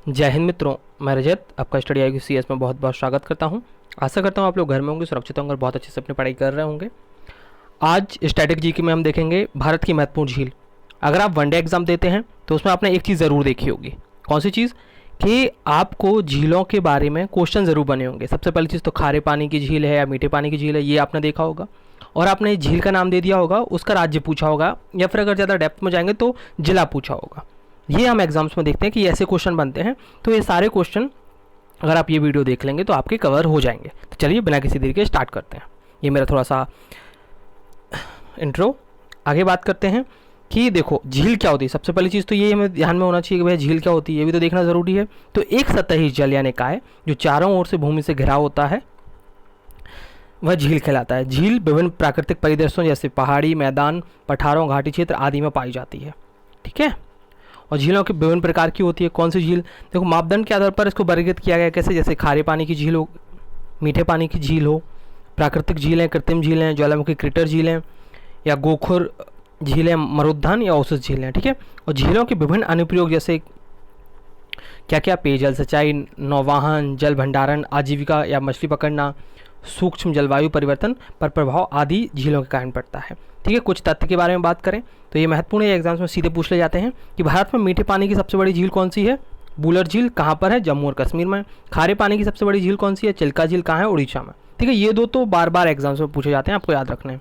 जय हिंद मित्रों, मैं रजत आपका स्टडी आई सी एस में बहुत बहुत स्वागत करता हूं। आशा करता हूं आप लोग घर में होंगे, सुरक्षित होंगे और बहुत अच्छे से अपनी पढ़ाई कर रहे होंगे। आज स्टैटिक जीके में हम देखेंगे भारत की महत्वपूर्ण झील। अगर आप वनडे एग्जाम देते हैं तो उसमें आपने एक चीज़ ज़रूर देखी होगी। कौन सी चीज़? कि आपको झीलों के बारे में क्वेश्चन ज़रूर बने होंगे। सबसे पहली चीज़ तो खारे पानी की झील है या मीठे पानी की झील है, ये आपने देखा होगा। और आपने झील का नाम दे दिया होगा, उसका राज्य पूछा होगा, या फिर अगर ज़्यादा डेप्थ में जाएंगे तो जिला पूछा होगा। ये हम एग्जाम्स में देखते हैं कि ऐसे क्वेश्चन बनते हैं। तो ये सारे क्वेश्चन अगर आप ये वीडियो देख लेंगे तो आपके कवर हो जाएंगे। तो चलिए बिना किसी देरी के स्टार्ट करते हैं। ये मेरा थोड़ा सा इंट्रो। आगे बात करते हैं कि देखो झील क्या होती है। सबसे पहली चीज़ तो ये हमें ध्यान में होना चाहिए कि भाई झील क्या होती है, ये भी तो देखना ज़रूरी है। तो एक सतही जल यानी काय जो चारों ओर से भूमि से घिरा होता है वह झील कहलाता है। झील विभिन्न प्राकृतिक परिदृश्यों जैसे पहाड़ी, मैदान, पठारों, घाटी क्षेत्र आदि में पाई जाती है। ठीक है। और झीलों की विभिन्न प्रकार की होती है। कौन सी झील? देखो मापदंड के आधार पर इसको वर्गीकृत किया गया। कैसे? जैसे खारे पानी की झील हो, मीठे पानी की झील हो, प्राकृतिक झीलें, कृत्रिम झीलें, ज्वालामुखी क्रेटर झीलें, या गोखुर झीलें, मरुद्यान या औसत झीलें। ठीक है। और झीलों के विभिन्न अनुप्रयोग जैसे क्या क्या? पेयजल, सिंचाई, नौवाहन, जल भंडारण, आजीविका या मछली पकड़ना, सूक्ष्म जलवायु परिवर्तन पर प्रभाव आदि झीलों के कारण पड़ता है। ठीक है। कुछ तथ्य के बारे में बात करें तो ये महत्वपूर्ण है, एग्जाम्स में सीधे पूछ ले जाते हैं कि भारत में मीठे पानी की सबसे बड़ी झील कौन सी है? बुलर झील कहाँ पर है? जम्मू और कश्मीर में। खारे पानी की सबसे बड़ी झील कौन सी है? चिल्का झील कहाँ है? उड़ीसा में। ठीक है। ये दो तो बार बार एग्जाम्स में पूछे जाते हैं, आपको याद रखना है।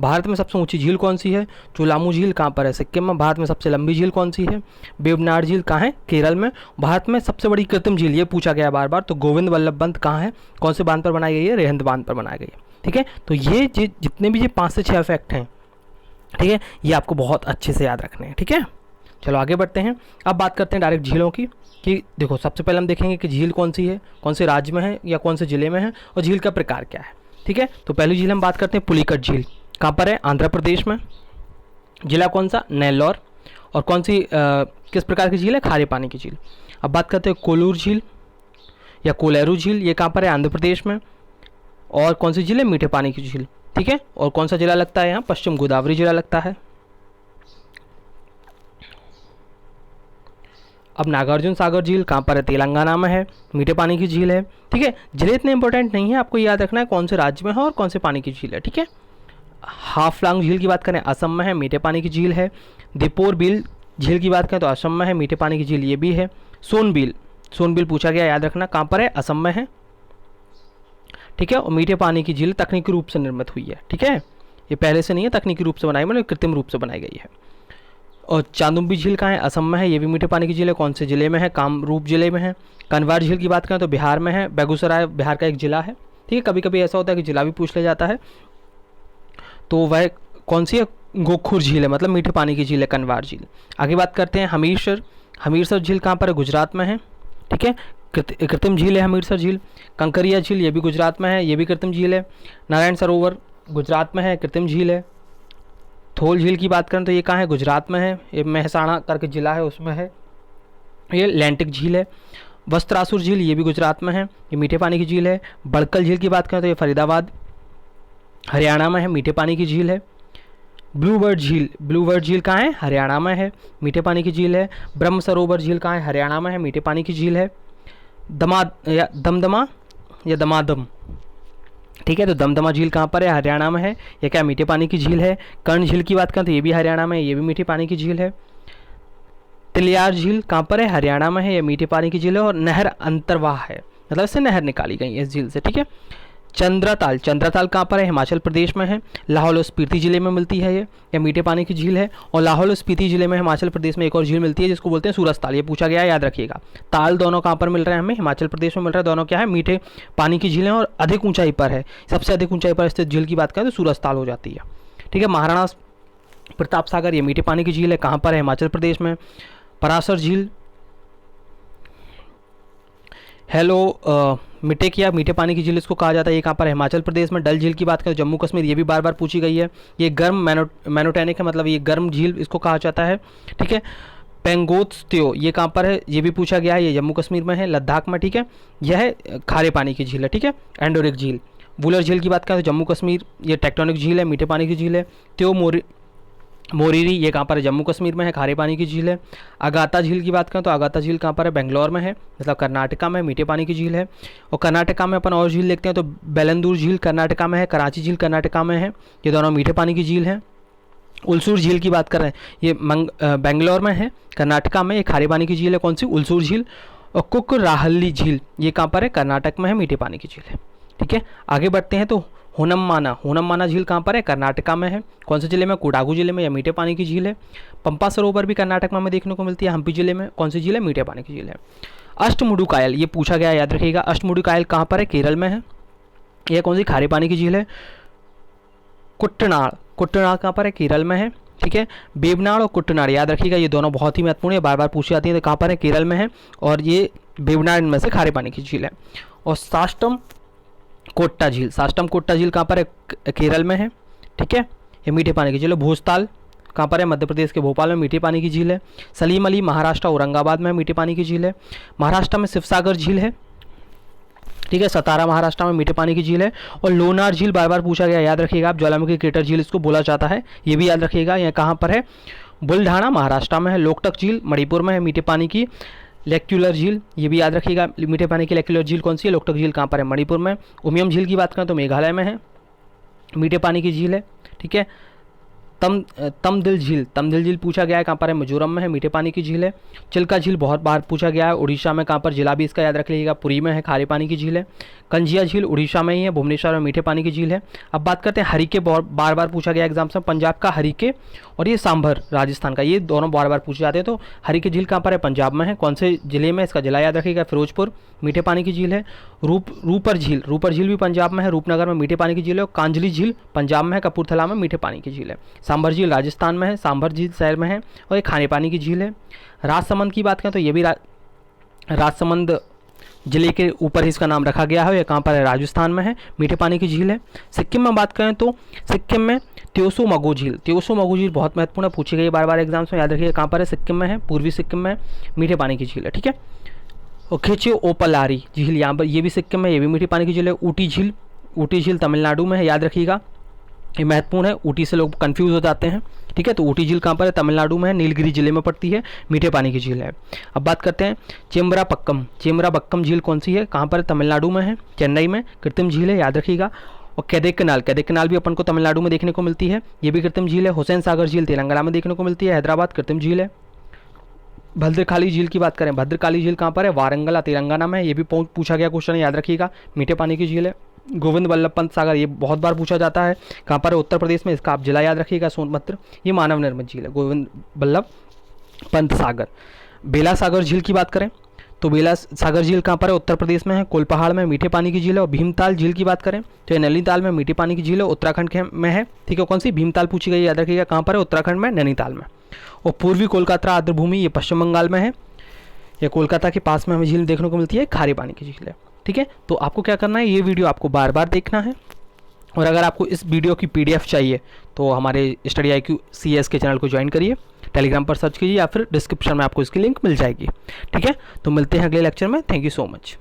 भारत में सबसे ऊंची झील कौन सी है? चोलामू झील कहाँ पर है? सिक्किम में। भारत में सबसे लंबी झील कौन सी है? वेबनाड झील कहाँ है? केरल में। भारत में सबसे बड़ी कृत्रिम झील, ये पूछा गया बार बार, तो गोविंद वल्लभ बंद कहाँ है? कौन से बांध पर बनाई गई है? रेहंद बांध पर बनाई गई है। ठीक है। तो ये जितने भी ये 5 से 6 फैक्ट हैं, ठीक है, ये आपको बहुत अच्छे से याद रखने हैं। ठीक है। चलो आगे बढ़ते हैं। अब बात करते हैं डायरेक्ट झीलों की। कि देखो सबसे पहले हम देखेंगे कि झील कौन सी है, कौन से राज्य में है या कौन से ज़िले में है, और झील का प्रकार क्या है। ठीक है। तो पहली झील हम बात करते हैं पुलिकट झील। कहाँ पर है? आंध्र प्रदेश में। जिला कौन सा? नेल्लौर। और कौन सी किस प्रकार की झील है? खारे पानी की झील। अब बात करते हैं कोलूर झील या कोलेरू झील, ये कहाँ पर है? आंध्र प्रदेश में। और कौन सी झील है? मीठे पानी की झील। ठीक है। और कौन सा जिला लगता है यहाँ? पश्चिम गोदावरी जिला लगता है। अब नागार्जुन सागर झील कहाँ पर है? तेलंगाना में है, मीठे पानी की झील है। ठीक है। जिले इतने इंपॉर्टेंट नहीं है, आपको याद रखना है कौन से राज्य में है और कौन से पानी की झील है। ठीक है। हाफलांग झील की बात करें, असम में है, मीठे पानी की झील है। दीपोर बिल झील की बात करें तो असम में है, मीठे पानी की झील ये भी है। सोनबिल, सोनबिल पूछा गया, याद रखना कहाँ पर है? असम में है। ठीक है। और मीठे पानी की झील तकनीकी रूप से निर्मित हुई है। ठीक है। ये पहले से नहीं है, तकनीकी रूप से बनाई, मतलब कृत्रिम रूप से बनाई गई है। और चांदुम्बी झील कहाँ है? असम में है, ये भी मीठे पानी की झील है। कौन से जिले में है? कामरूप जिले में है। कनवार झील की बात करें तो बिहार में है, बेगूसराय बिहार का एक जिला है। ठीक है। कभी कभी ऐसा होता है कि जिला भी पूछ लिया जाता है, तो वह कौन सी है? गोखुर झील है, मतलब मीठे पानी की झील है कनवार झील। आगे बात करते हैं हमीरसर। हमीरसर झील कहाँ पर है? गुजरात में है। ठीक है। कृत्रिम झील है हमीरसर झील। कंकरिया झील, ये भी गुजरात में है, ये भी कृत्रिम झील है। नारायण सरोवर गुजरात में है, कृत्रिम झील है। थोल झील की बात करें तो ये कहाँ है? गुजरात में है, ये महसाणा करके जिला है उसमें है, ये लैंटिक झील है। वस्त्रासुर झील, ये भी गुजरात में है, ये मीठे पानी की झील है। बड़कल झील की बात करें तो ये फरीदाबाद हरियाणा में है, मीठे पानी की झील है। ब्लूबर्ड झील, ब्लूबर्ड झील कहाँ है? हरियाणा में है, मीठे पानी की झील है। ब्रह्म सरोवर झील कहाँ है? हरियाणा में है, मीठे पानी की झील है। दमदमा या दमादम, ठीक है, तो दमदमा झील कहाँ पर है? हरियाणा में है, ये क्या? मीठे पानी की झील है। कर्ण झील की बात करें तो ये भी हरियाणा में है, ये भी मीठे पानी की झील है। तिलियार झील कहाँ पर है? हरियाणा में है, ये मीठे पानी की झील है। और नहर अंतरवाह है, मतलब इससे नहर निकाली गई है इस झील से। ठीक है। चंद्रताल, चंद्रताल कहाँ पर है? हिमाचल प्रदेश में है, लाहौल और स्पीति जिले में मिलती है ये मीठे पानी की झील है। और लाहौल और स्पीति जिले में हिमाचल प्रदेश में एक और झील मिलती है जिसको बोलते हैं सूरजताल, ये पूछा गया है, याद रखिएगा। ताल दोनों कहाँ पर मिल रहे हैं हमें? हिमाचल प्रदेश में मिल रहा है। दोनों क्या है? मीठे पानी की झीलें और अधिक ऊंचाई पर है। सबसे अधिक ऊंचाई पर स्थित झील की बात करें तो सूरजताल हो जाती है। ठीक है। महाराणा प्रताप सागर, ये मीठे पानी की झील है, कहाँ पर है? हिमाचल प्रदेश में। पराशर झील, हेलो मिटेक या मीठे पानी की झील इसको कहा जाता है, ये कहाँ पर है? हिमाचल प्रदेश में। डल झील की बात करें तो जम्मू कश्मीर, ये भी बार बार पूछी गई है, ये गर्म मैनोटैनिक है, मतलब ये गर्म झील इसको कहा जाता है। ठीक है। पेंगोत्स्त्यो, ये कहाँ पर है? ये भी पूछा गया है, ये जम्मू कश्मीर में है, लद्दाख में। ठीक है। यह है खारे पानी की झील है। ठीक है। एंडोरिक झील, वुलर झील की बात करें तो जम्मू कश्मीर, ये टेक्टोनिक झील है, मीठे पानी की झील है। मोरीरी ये कहाँ पर है, जम्मू कश्मीर में है, खारे पानी की झील है। अगाता झील की बात करें तो अगाता झील कहाँ पर है, बेंगलोर में है, मतलब कर्नाटका में, मीठे पानी की झील है। और कर्नाटका में अपन और झील देखते हैं तो बेलंदूर झील कर्नाटका में है, कराची झील कर्नाटका में है, ये दोनों मीठे पानी की झील हैं। उलसूर झील की बात कर रहे हैं, ये बेंगलोर में है, कर्नाटका में, ये खारे पानी की झील है, कौन सी, उलसूर झील। और कुकराहल्ली झील ये कहाँ पर है, कर्नाटक में है, मीठे पानी की झील है। ठीक है, आगे बढ़ते हैं तो होनम्माना झील कहाँ पर है, कर्नाटका में है, कौन से जिले में, कोडागू जिले में, या मीठे पानी की झील है। पंपा सरोवर भी कर्नाटक में हमें देखने को मिलती है, हम्पी जिले में, कौन सी झील है, मीठे पानी की झील है। अष्टमुडुकायल ये पूछा गया, याद रखिएगा, अष्टमुडुकायल कहाँ पर है, केरल में है, यह कौन सी, खारे पानी की झील है। कुट्टनाड़ कहाँ पर है, केरल में है। ठीक है, बेबनाड़ और कुट्टनाड़ याद रखिएगा, ये दोनों बहुत ही महत्वपूर्ण है, बार बार पूछी जाती है, तो कहाँ पर है, केरल में है, और ये बेबनाड़ इनमें से खारे पानी की झील है। और साष्टम कोट्टा झील कहाँ पर है, केरल में है। ठीक है, ये मीठे पानी की झील है। भोजताल कहाँ पर है, मध्य प्रदेश के भोपाल में, मीठे पानी की झील है। सलीम अली महाराष्ट्र औरंगाबाद में, मीठे पानी की झील है। महाराष्ट्र में शिवसागर झील है। ठीक है, सतारा महाराष्ट्र में, मीठे पानी की झील है। और लोनार झील बार बार पूछा गया, याद रखिएगा आप, ज्वालामुखी क्रेटर झील इसको बोला जाता है, ये भी याद रखिएगा। यह कहाँ पर है, बुलढाना महाराष्ट्र में है। लोकटक झील मणिपुर में है, मीठे पानी की। लेक्युलर झील ये भी याद रखिएगा, मीठे पानी की लेक्युलर झील कौन सी है, लोकटक झील कहाँ पर है, मणिपुर में। उमियम झील की बात करें तो मेघालय में है, मीठे पानी की झील है। ठीक है, तमदिल झील पूछा गया है, कहाँ पर है, मिजोरम में है, मीठे पानी की झील है। चिल्का झील बहुत बार पूछा गया है, उड़ीसा में, कहाँ पर, जिला भी इसका याद रख लीजिएगा, पुरी में है, खारे पानी की झील है। कंजिया झील उड़ीसा में ही है, भुवनेश्वर में, मीठे पानी की झील है। अब बात करते हैं हरिके, बार बार पूछा गया एग्जाम्स में, पंजाब का हरिके और ये सांभर राजस्थान का, ये दोनों बार बार पूछे जाते हैं। तो हरिके झील कहाँ पर है, पंजाब में है, कौन से जिले में, इसका जिला याद रखिएगा, फिरोजपुर, मीठे पानी की झील है। रूपर झील भी पंजाब में है, रूपनगर में, मीठे पानी की झील है। और कांजली झील पंजाब में है, कपूरथला में, मीठे पानी की झील है। सांभर झील राजस्थान में है, सांभर झील शहर में है, और ये खारे पानी की झील है। राजसमंद की बात करें तो ये भी राजसमंद जिले के ऊपर ही इसका नाम रखा गया है, यह कहाँ पर है, राजस्थान में है, मीठे पानी की झील है। सिक्किम में बात करें तो सिक्किम में त्योसो मगो झील बहुत महत्वपूर्ण है, पूछी गई बार बार एग्जाम्स में, याद रखिए कहाँ पर है, सिक्किम में है, पूर्वी सिक्किम में, मीठे पानी की झील है। ठीक है, और खिचे ओपलारी झील यहाँ पर, ये भी सिक्किम में, ये भी मीठे पानी की झील है। ऊटी झील तमिलनाडु में है, याद रखिएगा, ये महत्वपूर्ण है, ऊटी से लोग कंफ्यूज हो जाते हैं। ठीक है, तो ऊटी झील कहाँ पर है, तमिलनाडु में है, नीलगिरी जिले में पड़ती है, मीठे पानी की झील है। अब बात करते हैं चेम्बरापक्कम झील कौन सी है, कहाँ पर है, तमिलनाडु में है, चेन्नई में, कृत्रिम झील है, याद रखिएगा। और कैदेकनाल भी अपन को तमिलनाडु में देखने को मिलती है, ये भी कृत्रिम झील है। हुसैन सागर झील तेलंगाना में देखने को मिलती है, हैदराबाद, कृत्रिम झील है। भद्रकाली झील की बात करें, भद्रकाली झील कहाँ पर है, वारंगल तेलंगाना में है, ये भी पूछा गया क्वेश्चन है, याद रखिएगा, मीठे पानी की झील है। गोविंद वल्लभ पंत सागर ये बहुत बार पूछा जाता है, कहाँ पर है, उत्तर प्रदेश में, इसका आप जिला याद रखिएगा, सोनभद्र, ये मानव निर्मित झील है, गोविंद वल्लभ पंत सागर। बेला सागर झील की बात करें तो बेला सागर झील कहाँ पर है, उत्तर प्रदेश में है, कोलपहाड़ में, मीठे पानी की झील है। और भीमताल झील की बात करें तो ये नैनीताल में, मीठे पानी की झील है, उत्तराखंड में है। ठीक है, कौन सी, भीमताल पूछी गई, याद रखिएगा, कहाँ पर है, उत्तराखंड में, नैनीताल में। और पूर्वी कोलकाता आर्द्रभूमि ये पश्चिम बंगाल में है, या कोलकाता के पास में हमें झील देखने को मिलती है, खारे पानी की झील है। ठीक है, तो आपको क्या करना है, ये वीडियो आपको बार बार देखना है। और अगर आपको इस वीडियो की PDF चाहिए तो हमारे स्टडी IQ CS के चैनल को ज्वाइन करिए, टेलीग्राम पर सर्च कीजिए, या फिर डिस्क्रिप्शन में आपको इसकी लिंक मिल जाएगी। ठीक है, तो मिलते हैं अगले लेक्चर में। Thank you so much.